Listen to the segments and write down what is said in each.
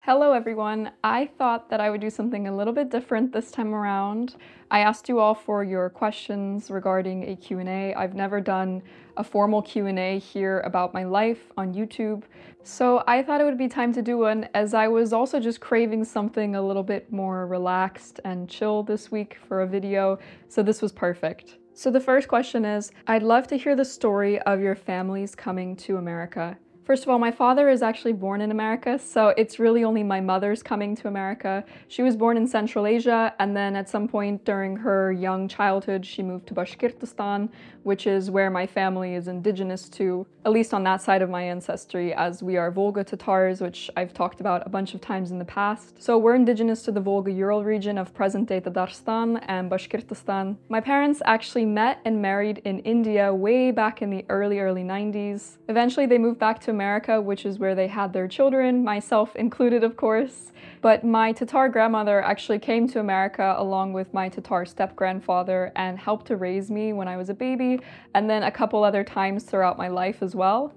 Hello everyone! I thought that I would do something a little bit different this time around. I asked you all for your questions regarding a Q&A. I've never done a formal Q&A here about my life on YouTube, so I thought it would be time to do one, as I was also just craving something a little bit more relaxed and chill this week for a video, so this was perfect. So the first question is, I'd love to hear the story of your families coming to America. First of all, my father is actually born in America, so it's really only my mother's coming to America. She was born in Central Asia, and then at some point during her young childhood, she moved to Bashkortostan, which is where my family is indigenous to, at least on that side of my ancestry, as we are Volga Tatars, which I've talked about a bunch of times in the past. So we're indigenous to the Volga-Ural region of present-day Tatarstan and Bashkortostan. My parents actually met and married in India way back in the early 90s. Eventually they moved back to America, which is where they had their children, myself included of course. But my Tatar grandmother actually came to America along with my Tatar step-grandfather and helped to raise me when I was a baby, and then a couple other times throughout my life as well.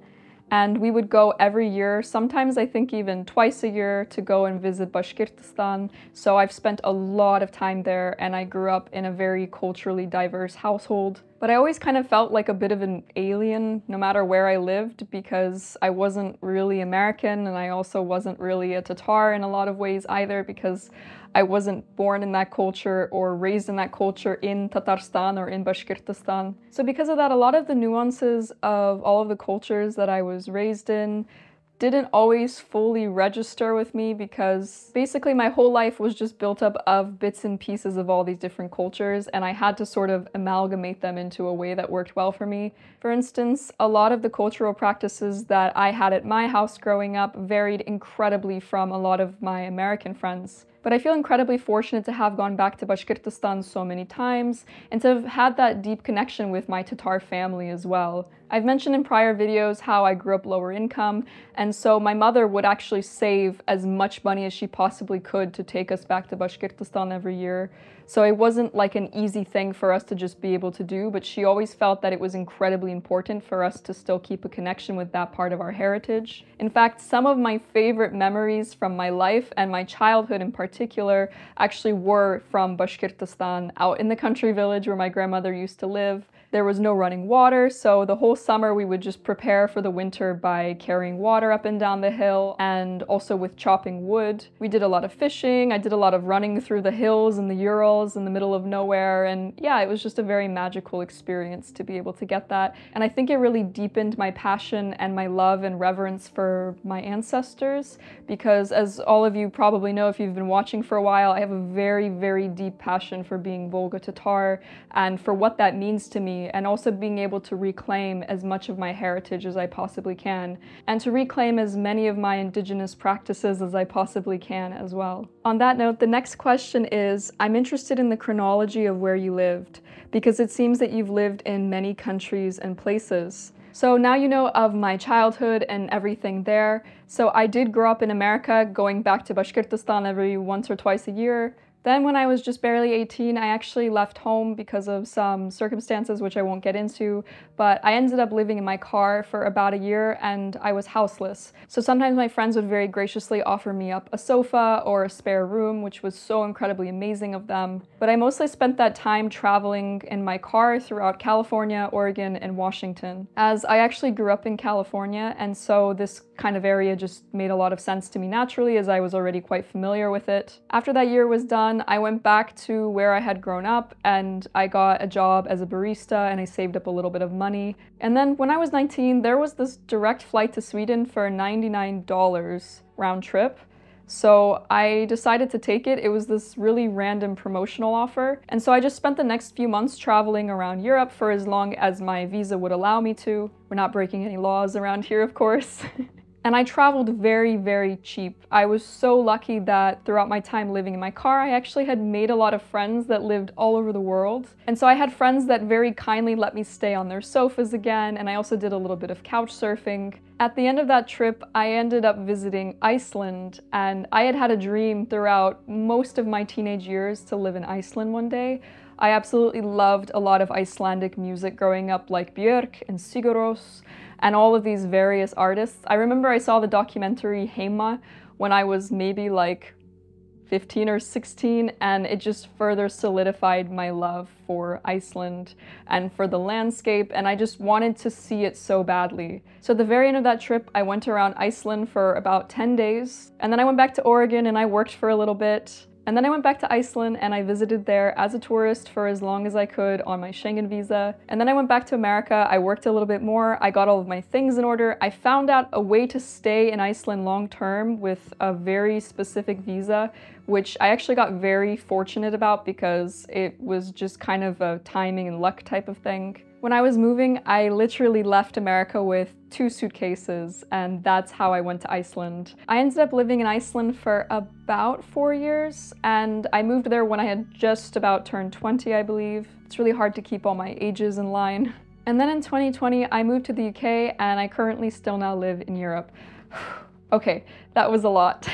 And we would go every year, sometimes I think even twice a year, to go and visit Bashkortostan. So I've spent a lot of time there, and I grew up in a very culturally diverse household. But I always kind of felt like a bit of an alien no matter where I lived, because I wasn't really American, and I also wasn't really a Tatar in a lot of ways either, because I wasn't born in that culture or raised in that culture in Tatarstan or in Bashkortostan. So because of that, a lot of the nuances of all of the cultures that I was raised in didn't always fully register with me, because basically my whole life was just built up of bits and pieces of all these different cultures, and I had to sort of amalgamate them into a way that worked well for me. For instance, a lot of the cultural practices that I had at my house growing up varied incredibly from a lot of my American friends. But I feel incredibly fortunate to have gone back to Bashkortostan so many times and to have had that deep connection with my Tatar family as well. I've mentioned in prior videos how I grew up lower income, and so my mother would actually save as much money as she possibly could to take us back to Bashkortostan every year. So it wasn't like an easy thing for us to just be able to do, but she always felt that it was incredibly important for us to still keep a connection with that part of our heritage. In fact, some of my favorite memories from my life and my childhood in particular actually were from Bashkortostan, out in the country village where my grandmother used to live. There was no running water, so the whole summer we would just prepare for the winter by carrying water up and down the hill, and also with chopping wood. We did a lot of fishing. I did a lot of running through the hills and the Urals in the middle of nowhere, and yeah, it was just a very magical experience to be able to get that. And I think it really deepened my passion and my love and reverence for my ancestors, because as all of you probably know if you've been watching for a while, I have a very, very deep passion for being Volga Tatar and for what that means to me, and also being able to reclaim as much of my heritage as I possibly can, and to reclaim as many of my indigenous practices as I possibly can as well. On that note, the next question is, I'm interested in the chronology of where you lived, because it seems that you've lived in many countries and places. So now you know of my childhood and everything there. So I did grow up in America, going back to Bashkortostan every once or twice a year. Then when I was just barely 18, I actually left home because of some circumstances which I won't get into, but I ended up living in my car for about a year, and I was houseless. So sometimes my friends would very graciously offer me up a sofa or a spare room, which was so incredibly amazing of them. But I mostly spent that time traveling in my car throughout California, Oregon, and Washington, as I actually grew up in California, and so this kind of area just made a lot of sense to me naturally, as I was already quite familiar with it. After that year was done, I went back to where I had grown up, and I got a job as a barista, and I saved up a little bit of money. And then when I was 19, there was this direct flight to Sweden for $99 round trip. So I decided to take it. It was this really random promotional offer. And so I just spent the next few months traveling around Europe for as long as my visa would allow me to. We're not breaking any laws around here, of course. And I traveled very, very cheap. I was so lucky that throughout my time living in my car, I actually had made a lot of friends that lived all over the world. And so I had friends that very kindly let me stay on their sofas again, and I also did a little bit of couch surfing. At the end of that trip, I ended up visiting Iceland, and I had had a dream throughout most of my teenage years to live in Iceland one day. I absolutely loved a lot of Icelandic music growing up, like Björk and Sigur Rós, and all of these various artists. I remember I saw the documentary Heima when I was maybe like 15 or 16, and it just further solidified my love for Iceland and for the landscape, and I just wanted to see it so badly. So at the very end of that trip, I went around Iceland for about 10 days, and then I went back to Oregon and I worked for a little bit. And then I went back to Iceland and I visited there as a tourist for as long as I could on my Schengen visa. And then I went back to America, I worked a little bit more, I got all of my things in order. I found out a way to stay in Iceland long term with a very specific visa, which I actually got very fortunate about because it was just kind of a timing and luck type of thing. When I was moving, I literally left America with 2 suitcases, and that's how I went to Iceland. I ended up living in Iceland for about 4 years, and I moved there when I had just about turned 20, I believe. It's really hard to keep all my ages in line. And then in 2020, I moved to the UK, and I currently still now live in Europe. Okay, that was a lot.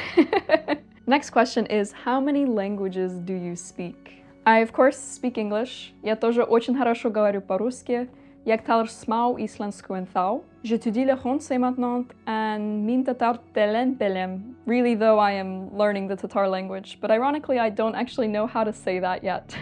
Next question is, how many languages do you speak? I of course speak English. Я тоже очень хорошо говорю по-русски. Я talar smá íslensku en þá. J'étudie le français maintenant and min tatar telen pelem. Really though, I am learning the Tatar language, but ironically I don't actually know how to say that yet.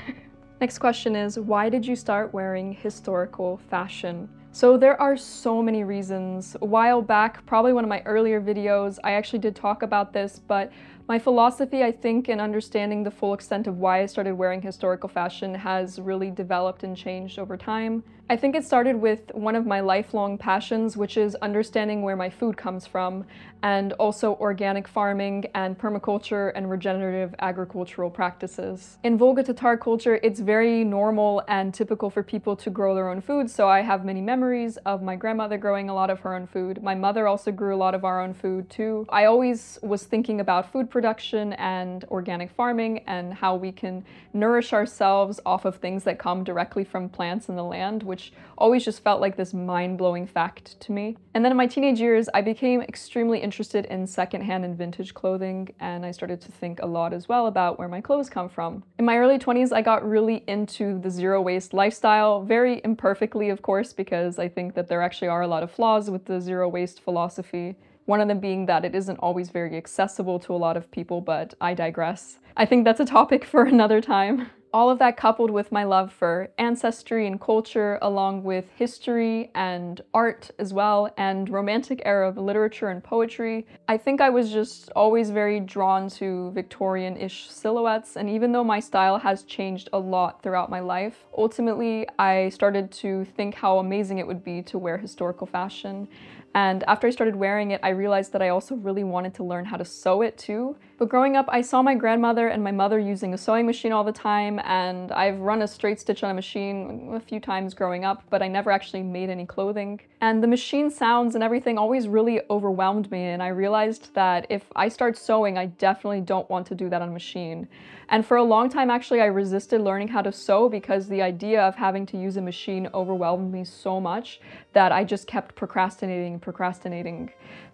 Next question is, why did you start wearing historical fashion? So there are so many reasons. A while back, probably one of my earlier videos, I actually did talk about this, but my philosophy, I think, in understanding the full extent of why I started wearing historical fashion has really developed and changed over time. I think it started with one of my lifelong passions, which is understanding where my food comes from, and also organic farming and permaculture and regenerative agricultural practices. In Volga Tatar culture, it's very normal and typical for people to grow their own food, so I have many memories of my grandmother growing a lot of her own food. My mother also grew a lot of our own food too. I always was thinking about food production and organic farming and how we can nourish ourselves off of things that come directly from plants in the land, which always just felt like this mind-blowing fact to me. And then in my teenage years, I became extremely interested in secondhand and vintage clothing, and I started to think a lot as well about where my clothes come from. In my early 20s, I got really into the zero-waste lifestyle, very imperfectly, of course, because I think that there actually are a lot of flaws with the zero-waste philosophy. One of them being that it isn't always very accessible to a lot of people, but I digress. I think that's a topic for another time. All of that coupled with my love for ancestry and culture, along with history and art as well, and romantic era of literature and poetry, I think I was just always very drawn to Victorian-ish silhouettes, and even though my style has changed a lot throughout my life, ultimately I started to think how amazing it would be to wear historical fashion. And after I started wearing it, I realized that I also really wanted to learn how to sew it too. But growing up, I saw my grandmother and my mother using a sewing machine all the time, and I've run a straight stitch on a machine a few times growing up, but I never actually made any clothing. And the machine sounds and everything always really overwhelmed me, and I realized that if I start sewing, I definitely don't want to do that on a machine. And for a long time, actually, I resisted learning how to sew because the idea of having to use a machine overwhelmed me so much that I just kept procrastinating and procrastinating.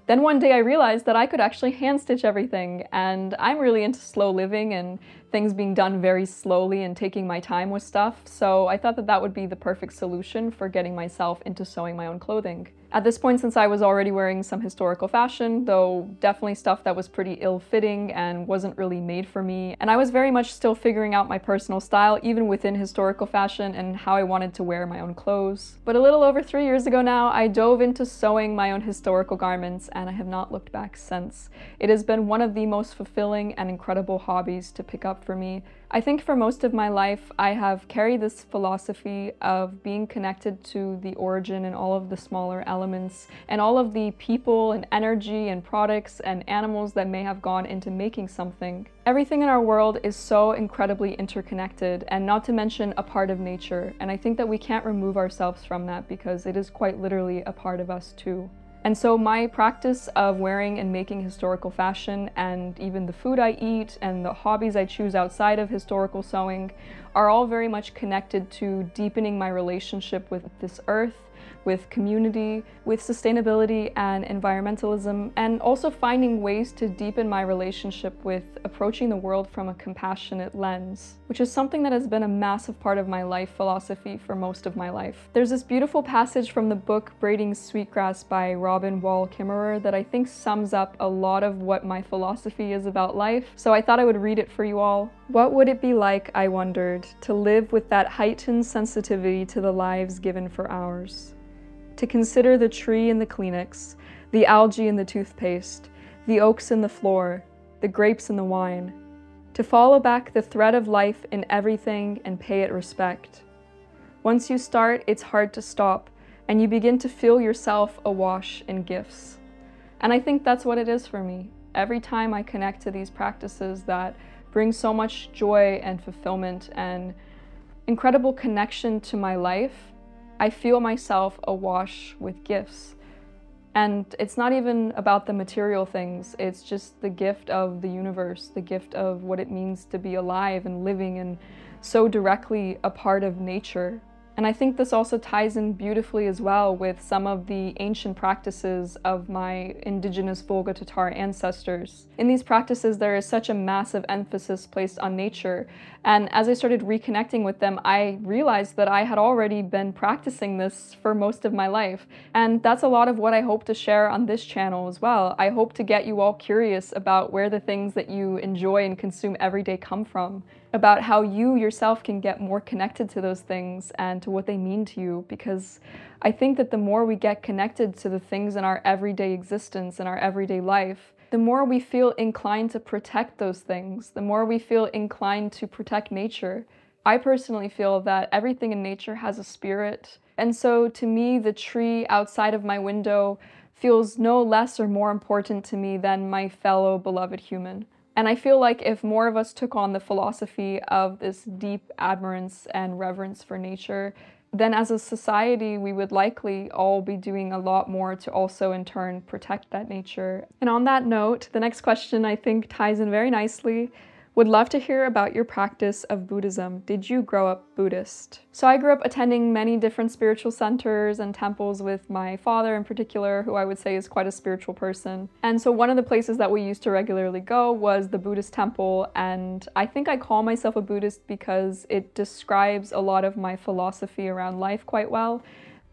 Then one day I realized that I could actually hand stitch everything, and I'm really into slow living and things being done very slowly and taking my time with stuff, so I thought that that would be the perfect solution for getting myself into sewing my own clothing. At this point, since I was already wearing some historical fashion, though definitely stuff that was pretty ill-fitting and wasn't really made for me, and I was very much still figuring out my personal style, even within historical fashion, and how I wanted to wear my own clothes. But a little over 3 years ago now, I dove into sewing my own historical garments, and I have not looked back since. It has been one of the most fulfilling and incredible hobbies to pick up for me. I think for most of my life, I have carried this philosophy of being connected to the origin and all of the smaller elements and all of the people and energy and products and animals that may have gone into making something. Everything in our world is so incredibly interconnected, and not to mention a part of nature, and I think that we can't remove ourselves from that because it is quite literally a part of us too. And so my practice of wearing and making historical fashion, and even the food I eat and the hobbies I choose outside of historical sewing, are all very much connected to deepening my relationship with this earth, with community, with sustainability and environmentalism, and also finding ways to deepen my relationship with approaching the world from a compassionate lens, which is something that has been a massive part of my life philosophy for most of my life. There's this beautiful passage from the book Braiding Sweetgrass by Robin Wall Kimmerer that I think sums up a lot of what my philosophy is about life, so I thought I would read it for you all. What would it be like, I wondered, to live with that heightened sensitivity to the lives given for ours? To consider the tree in the Kleenex, the algae in the toothpaste, the oaks in the floor, the grapes in the wine. To follow back the thread of life in everything and pay it respect. Once you start, it's hard to stop, and you begin to feel yourself awash in gifts. And I think that's what it is for me. Every time I connect to these practices that bring so much joy and fulfillment and incredible connection to my life, I feel myself awash with gifts. And it's not even about the material things, it's just the gift of the universe, the gift of what it means to be alive and living and so directly a part of nature. And I think this also ties in beautifully as well with some of the ancient practices of my indigenous Volga Tatar ancestors. In these practices, there is such a massive emphasis placed on nature. And as I started reconnecting with them, I realized that I had already been practicing this for most of my life. And that's a lot of what I hope to share on this channel as well. I hope to get you all curious about where the things that you enjoy and consume every day come from, about how you yourself can get more connected to those things and to what they mean to you, because I think that the more we get connected to the things in our everyday existence, in our everyday life, the more we feel inclined to protect those things, the more we feel inclined to protect nature. I personally feel that everything in nature has a spirit, and so to me, the tree outside of my window feels no less or more important to me than my fellow beloved human. And I feel like if more of us took on the philosophy of this deep admirance and reverence for nature, then as a society, we would likely all be doing a lot more to also in turn protect that nature. And on that note, the next question I think ties in very nicely. Would love to hear about your practice of Buddhism. Did you grow up Buddhist? So I grew up attending many different spiritual centers and temples with my father in particular, who I would say is quite a spiritual person. And so one of the places that we used to regularly go was the Buddhist temple, and I think I call myself a Buddhist because it describes a lot of my philosophy around life quite well.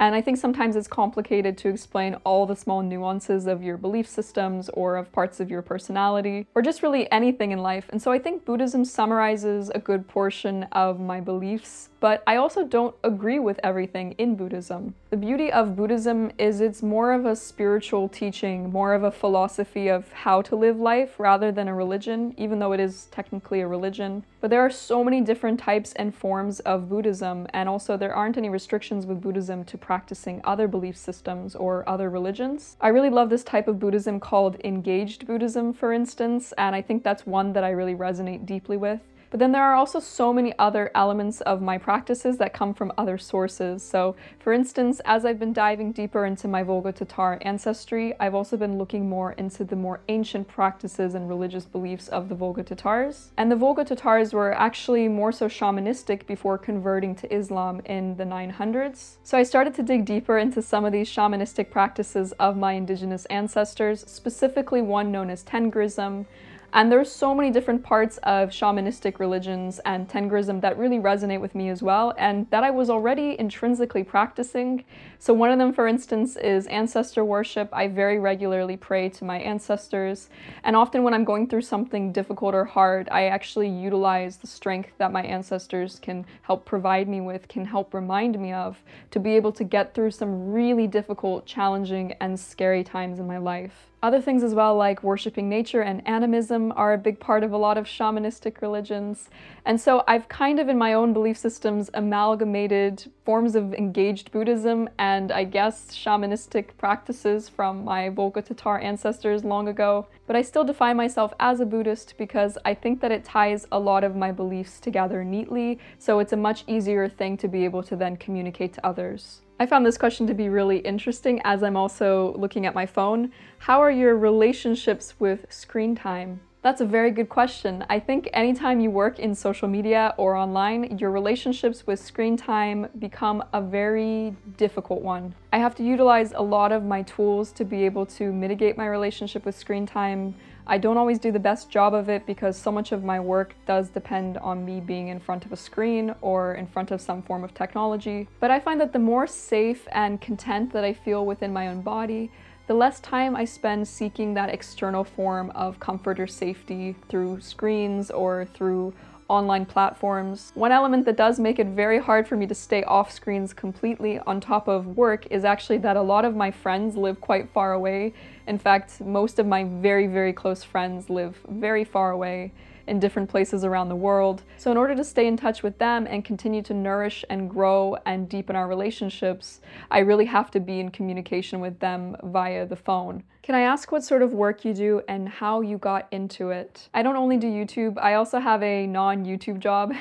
And I think sometimes it's complicated to explain all the small nuances of your belief systems or of parts of your personality, or just really anything in life. And so I think Buddhism summarizes a good portion of my beliefs, but I also don't agree with everything in Buddhism. The beauty of Buddhism is it's more of a spiritual teaching, more of a philosophy of how to live life rather than a religion, even though it is technically a religion. But there are so many different types and forms of Buddhism, and also there aren't any restrictions with Buddhism to practicing other belief systems or other religions. I really love this type of Buddhism called engaged Buddhism, for instance, and I think that's one that I really resonate deeply with. But then there are also so many other elements of my practices that come from other sources. So for instance, as I've been diving deeper into my Volga Tatar ancestry, I've also been looking more into the more ancient practices and religious beliefs of the Volga Tatars. And the Volga Tatars were actually more so shamanistic before converting to Islam in the 900s. So I started to dig deeper into some of these shamanistic practices of my indigenous ancestors, specifically one known as Tengrism. And there's so many different parts of shamanistic religions and Tengrism that really resonate with me as well, and that I was already intrinsically practicing. So one of them, for instance, is ancestor worship. I very regularly pray to my ancestors, and often when I'm going through something difficult or hard, I actually utilize the strength that my ancestors can help provide me with, can help remind me of, to be able to get through some really difficult, challenging, and scary times in my life. Other things as well, like worshiping nature and animism, are a big part of a lot of shamanistic religions. And so I've kind of in my own belief systems amalgamated forms of engaged Buddhism and I guess shamanistic practices from my Volga Tatar ancestors long ago. But I still define myself as a Buddhist because I think that it ties a lot of my beliefs together neatly, so it's a much easier thing to be able to then communicate to others. I found this question to be really interesting as I'm also looking at my phone. How are your relationships with screen time? That's a very good question. I think anytime you work in social media or online, your relationships with screen time become a very difficult one. I have to utilize a lot of my tools to be able to mitigate my relationship with screen time. I don't always do the best job of it because so much of my work does depend on me being in front of a screen or in front of some form of technology. But I find that the more safe and content that I feel within my own body, the less time I spend seeking that external form of comfort or safety through screens or through online platforms. One element that does make it very hard for me to stay off screens completely on top of work is actually that a lot of my friends live quite far away. In fact, most of my very, very close friends live very far away in different places around the world. So in order to stay in touch with them and continue to nourish and grow and deepen our relationships, I really have to be in communication with them via the phone. Can I ask what sort of work you do and how you got into it? I don't only do YouTube, I also have a non-YouTube job.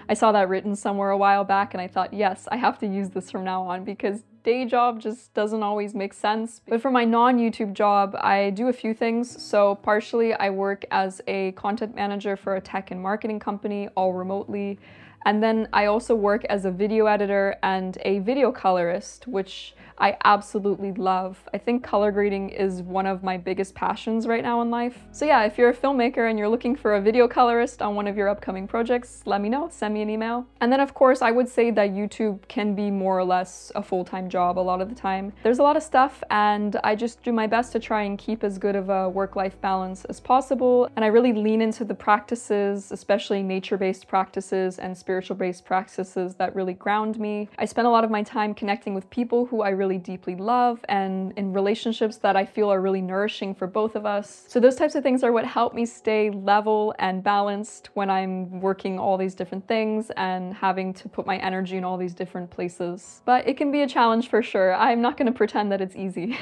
I saw that written somewhere a while back and I thought, yes, I have to use this from now on because day job just doesn't always make sense. But for my non-YouTube job, I do a few things. So partially I work as a content manager for a tech and marketing company, all remotely. And then I also work as a video editor and a video colorist, which I absolutely love. I think color grading is one of my biggest passions right now in life. So yeah, if you're a filmmaker and you're looking for a video colorist on one of your upcoming projects, let me know, send me an email. And then of course, I would say that YouTube can be more or less a full-time job a lot of the time. There's a lot of stuff and I just do my best to try and keep as good of a work-life balance as possible. And I really lean into the practices, especially nature-based practices and spiritual-based practices that really ground me. I spend a lot of my time connecting with people who I really deeply love and in relationships that I feel are really nourishing for both of us. So those types of things are what help me stay level and balanced when I'm working all these different things and having to put my energy in all these different places. But it can be a challenge for sure. I'm not going to pretend that it's easy.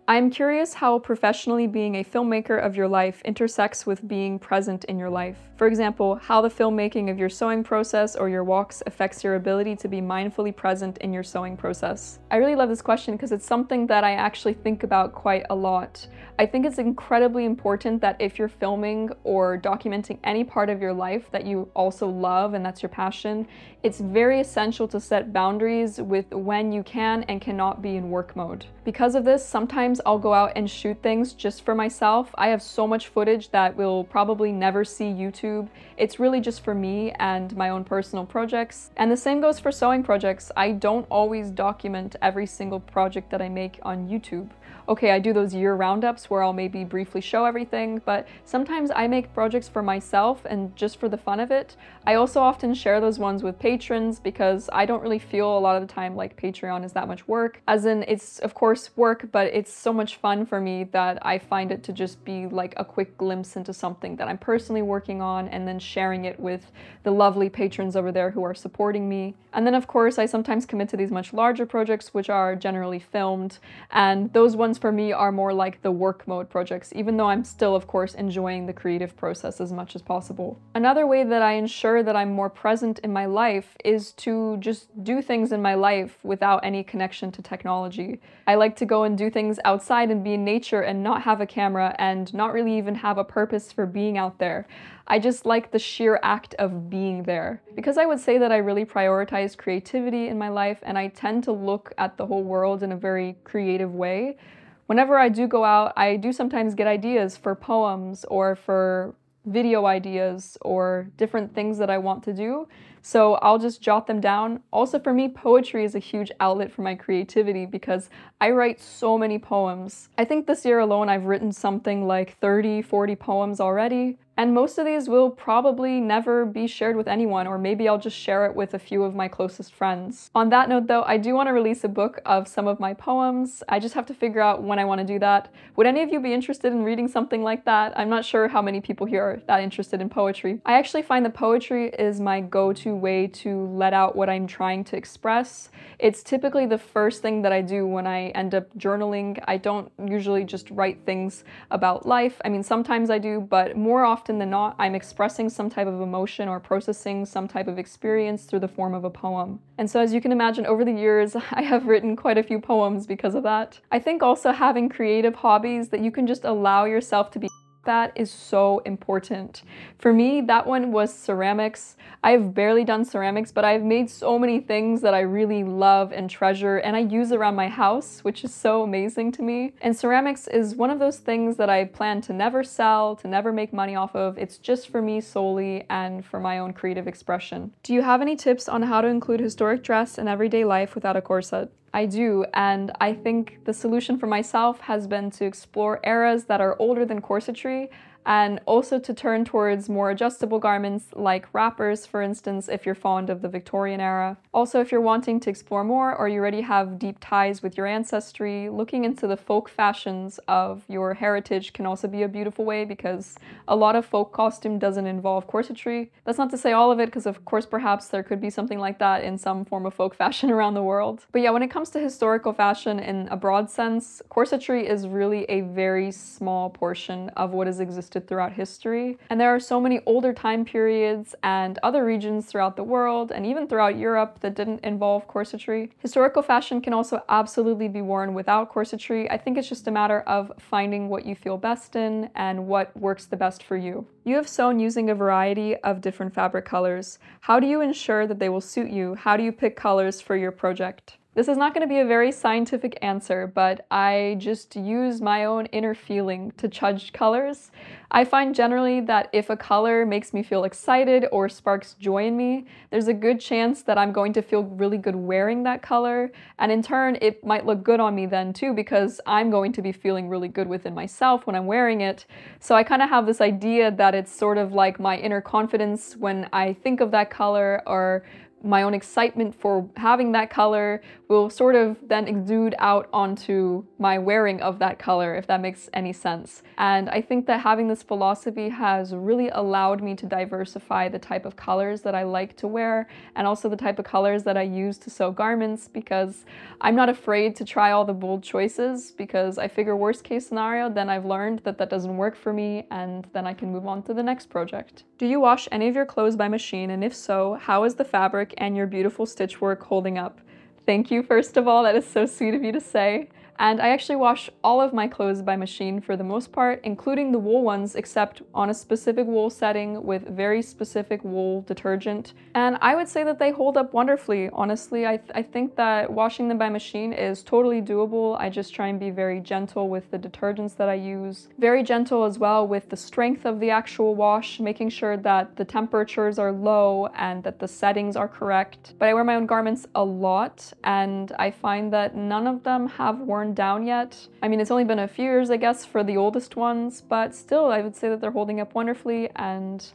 I'm curious how professionally being a filmmaker of your life intersects with being present in your life. For example, how the filmmaking of your sewing process or your walks affects your ability to be mindfully present in your sewing process. I really love this question because it's something that I actually think about quite a lot. I think it's incredibly important that if you're filming or documenting any part of your life that you also love and that's your passion, it's very essential to set boundaries with when you can and cannot be in work mode. Because of this, sometimes I'll go out and shoot things just for myself. I have so much footage that will probably never see YouTube. It's really just for me and my own personal projects. And the same goes for sewing projects. I don't always document every single project that I make on YouTube. Okay, I do those year roundups where I'll maybe briefly show everything, but sometimes I make projects for myself and just for the fun of it. I also often share those ones with patrons because I don't really feel a lot of the time like Patreon is that much work. As in, it's of course work, but it's so much fun for me that I find it to just be like a quick glimpse into something that I'm personally working on and then sharing it with the lovely patrons over there who are supporting me. And then of course, I sometimes commit to these much larger projects which are generally filmed, and those ones for me are more like the work mode projects, even though I'm still of course enjoying the creative process as much as possible. Another way that I ensure that I'm more present in my life is to just do things in my life without any connection to technology. I like to go and do things outside and be in nature and not have a camera and not really even have a purpose for being out there. I just like the sheer act of being there. Because I would say that I really prioritize creativity in my life and I tend to look at the whole world in a very creative way. Whenever I do go out, I do sometimes get ideas for poems or for video ideas or different things that I want to do. So I'll just jot them down. Also for me, poetry is a huge outlet for my creativity because I write so many poems. I think this year alone I've written something like 30, 40 poems already. And most of these will probably never be shared with anyone, or maybe I'll just share it with a few of my closest friends. On that note though, I do want to release a book of some of my poems. I just have to figure out when I want to do that. Would any of you be interested in reading something like that? I'm not sure how many people here are that interested in poetry. I actually find that poetry is my go-to way to let out what I'm trying to express. It's typically the first thing that I do when I end up journaling. I don't usually just write things about life. I mean, sometimes I do, but more often than not, I'm expressing some type of emotion or processing some type of experience through the form of a poem. And so as you can imagine, over the years, I have written quite a few poems because of that. I think also having creative hobbies that you can just allow yourself to be That is so important. For me, that one was ceramics. I've barely done ceramics, but I've made so many things that I really love and treasure and I use around my house, which is so amazing to me. And ceramics is one of those things that I plan to never sell, to never make money off of. It's just for me solely and for my own creative expression. Do you have any tips on how to include historic dress in everyday life without a corset? I do, and I think the solution for myself has been to explore eras that are older than corsetry, and also to turn towards more adjustable garments like wrappers, for instance, if you're fond of the Victorian era. Also, if you're wanting to explore more or you already have deep ties with your ancestry, looking into the folk fashions of your heritage can also be a beautiful way, because a lot of folk costume doesn't involve corsetry. That's not to say all of it, because of course perhaps there could be something like that in some form of folk fashion around the world. But yeah, when it comes to historical fashion in a broad sense, corsetry is really a very small portion of what has existed throughout history. And there are so many older time periods and other regions throughout the world and even throughout Europe that didn't involve corsetry. Historical fashion can also absolutely be worn without corsetry. I think it's just a matter of finding what you feel best in and what works the best for you. You have sewn using a variety of different fabric colors. How do you ensure that they will suit you? How do you pick colors for your project? This is not going to be a very scientific answer, but I just use my own inner feeling to judge colors. I find generally that if a color makes me feel excited or sparks joy in me, there's a good chance that I'm going to feel really good wearing that color, and in turn it might look good on me then too, because I'm going to be feeling really good within myself when I'm wearing it. So I kind of have this idea that it's sort of like my inner confidence when I think of that color, or my own excitement for having that color will sort of then exude out onto my wearing of that color, if that makes any sense. And I think that having this philosophy has really allowed me to diversify the type of colors that I like to wear, and also the type of colors that I use to sew garments, because I'm not afraid to try all the bold choices, because I figure worst case scenario, then I've learned that that doesn't work for me, and then I can move on to the next project. Do you wash any of your clothes by machine, and if so, how is the fabric and your beautiful stitch work holding up? Thank you, first of all, that is so sweet of you to say. And I actually wash all of my clothes by machine for the most part, including the wool ones, except on a specific wool setting with very specific wool detergent. And I would say that they hold up wonderfully. Honestly, I think that washing them by machine is totally doable. I just try and be very gentle with the detergents that I use. Very gentle as well with the strength of the actual wash, making sure that the temperatures are low and that the settings are correct. But I wear my own garments a lot, and I find that none of them have worn down yet. I mean, it's only been a few years, I guess, for the oldest ones, but still I would say that they're holding up wonderfully, and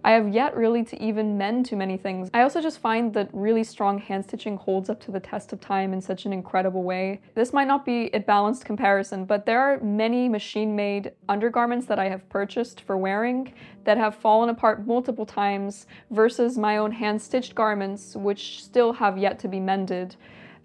I have yet really to even mend too many things. I also just find that really strong hand stitching holds up to the test of time in such an incredible way. This might not be a balanced comparison, but there are many machine-made undergarments that I have purchased for wearing that have fallen apart multiple times versus my own hand-stitched garments, which still have yet to be mended.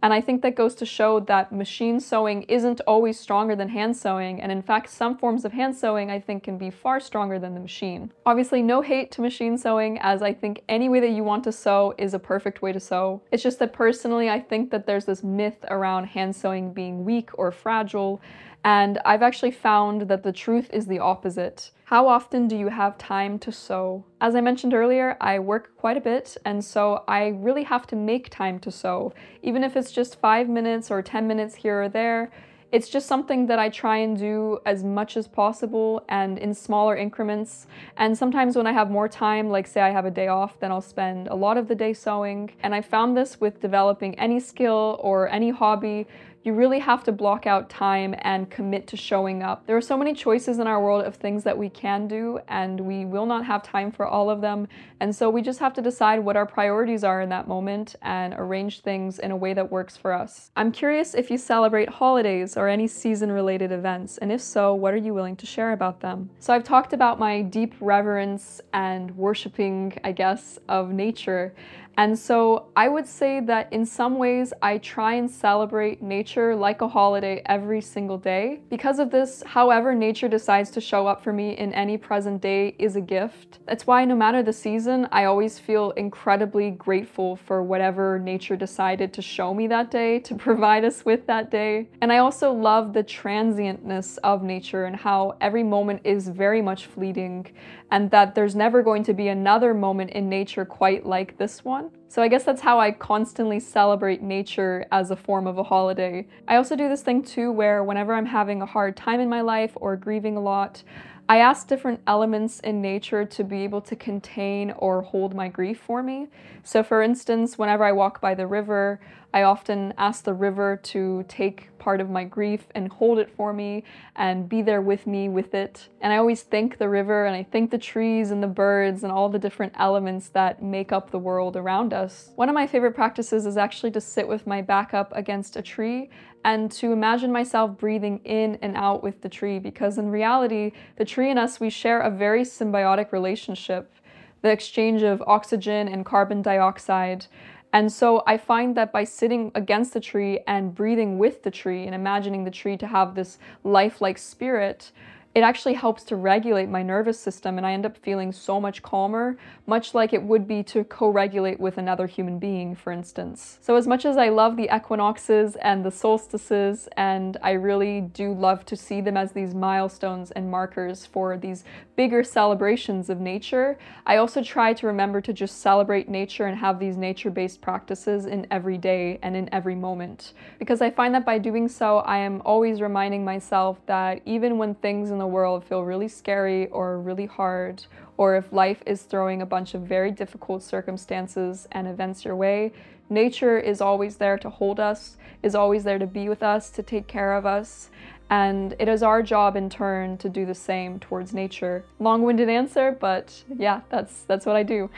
And I think that goes to show that machine sewing isn't always stronger than hand sewing, and in fact some forms of hand sewing I think can be far stronger than the machine. Obviously no hate to machine sewing, as I think any way that you want to sew is a perfect way to sew. It's just that personally I think that there's this myth around hand sewing being weak or fragile, and I've actually found that the truth is the opposite. How often do you have time to sew? As I mentioned earlier, I work quite a bit, and so I really have to make time to sew. Even if it's just 5 minutes or 10 minutes here or there, it's just something that I try and do as much as possible and in smaller increments. And sometimes when I have more time, like say I have a day off, then I'll spend a lot of the day sewing. And I found this with developing any skill or any hobby, you really have to block out time and commit to showing up. There are so many choices in our world of things that we can do, and we will not have time for all of them. And so we just have to decide what our priorities are in that moment and arrange things in a way that works for us. I'm curious if you celebrate holidays or any season-related events, and if so, what are you willing to share about them? So I've talked about my deep reverence and worshiping, I guess, of nature. And so I would say that in some ways I try and celebrate nature nature like a holiday every single day. Because of this, however nature decides to show up for me in any present day is a gift. That's why no matter the season, I always feel incredibly grateful for whatever nature decided to show me that day, to provide us with that day. And I also love the transientness of nature and how every moment is very much fleeting, and that there's never going to be another moment in nature quite like this one. So I guess that's how I constantly celebrate nature as a form of a holiday. I also do this thing too where whenever I'm having a hard time in my life or grieving a lot, I ask different elements in nature to be able to contain or hold my grief for me. So for instance, whenever I walk by the river, I often ask the river to take part of my grief and hold it for me and be there with me with it. And I always thank the river, and I thank the trees and the birds and all the different elements that make up the world around us. One of my favorite practices is actually to sit with my back up against a tree and to imagine myself breathing in and out with the tree, because in reality, the tree and us, we share a very symbiotic relationship, the exchange of oxygen and carbon dioxide. And so I find that by sitting against the tree and breathing with the tree and imagining the tree to have this lifelike spirit, it actually helps to regulate my nervous system, and I end up feeling so much calmer, much like it would be to co-regulate with another human being, for instance. So as much as I love the equinoxes and the solstices, and I really do love to see them as these milestones and markers for these bigger celebrations of nature, I also try to remember to just celebrate nature and have these nature-based practices in every day and in every moment. Because I find that by doing so, I am always reminding myself that even when things in the world feel really scary or really hard, or if life is throwing a bunch of very difficult circumstances and events your way, nature is always there to hold us, is always there to be with us, to take care of us. And it is our job in turn to do the same towards nature. Long-winded answer, but yeah, that's what I do.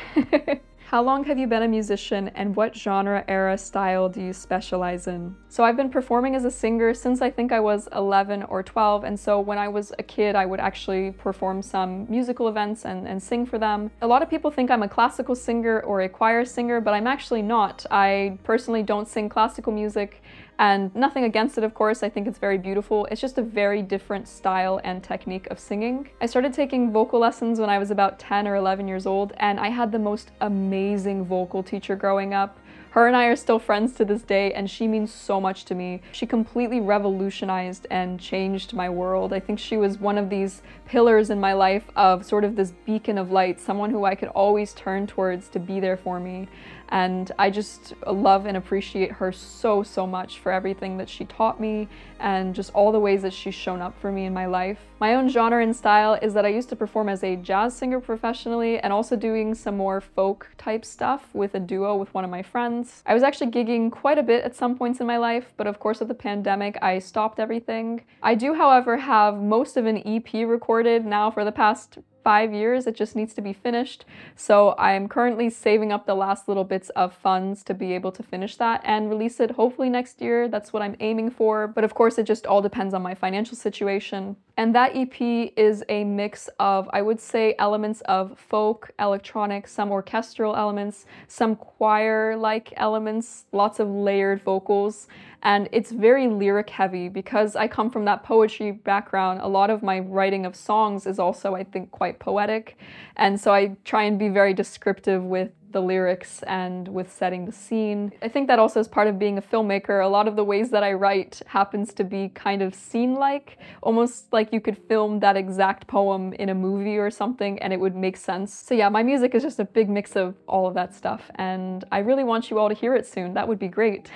How long have you been a musician, and what genre, era, style do you specialize in? So I've been performing as a singer since I think I was 11 or 12, and so when I was a kid I would actually perform some musical events and sing for them. A lot of people think I'm a classical singer or a choir singer, but I'm actually not. I personally don't sing classical music, and nothing against it, of course. I think it's very beautiful. It's just a very different style and technique of singing. I started taking vocal lessons when I was about 10 or 11 years old, and I had the most amazing vocal teacher growing up. Her and I are still friends to this day, and she means so much to me. She completely revolutionized and changed my world. I think she was one of these pillars in my life of sort of this beacon of light, someone who I could always turn towards to be there for me. And I just love and appreciate her so much for everything that she taught me and just all the ways that she's shown up for me in my life. My own genre and style is that I used to perform as a jazz singer professionally and also doing some more folk type stuff with a duo with one of my friends. I was actually gigging quite a bit at some points in my life, but of course with the pandemic I stopped everything. I do, however, have most of an EP recorded now for the past 5 years. It just needs to be finished. So I'm currently saving up the last little bits of funds to be able to finish that and release it hopefully next year. That's what I'm aiming for. But of course, it just all depends on my financial situation. And that EP is a mix of, I would say, elements of folk, electronic, some orchestral elements, some choir-like elements, lots of layered vocals. And it's very lyric heavy because I come from that poetry background. A lot of my writing of songs is also, I think, quite poetic. And so I try and be very descriptive with the lyrics and with setting the scene. I think that also is part of being a filmmaker. A lot of the ways that I write happens to be kind of scene-like, almost like you could film that exact poem in a movie or something and it would make sense. So yeah, my music is just a big mix of all of that stuff, and I really want you all to hear it soon. That would be great.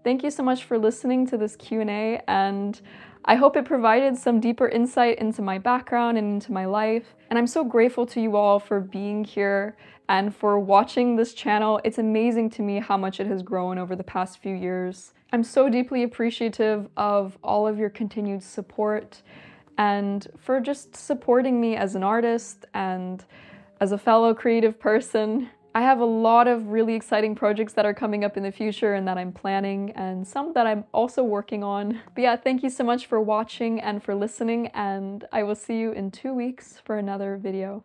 Thank you so much for listening to this Q&A, and I hope it provided some deeper insight into my background and into my life. And I'm so grateful to you all for being here and for watching this channel. It's amazing to me how much it has grown over the past few years. I'm so deeply appreciative of all of your continued support and for just supporting me as an artist and as a fellow creative person. I have a lot of really exciting projects that are coming up in the future and that I'm planning, and some that I'm also working on. But yeah, thank you so much for watching and for listening, and I will see you in 2 weeks for another video.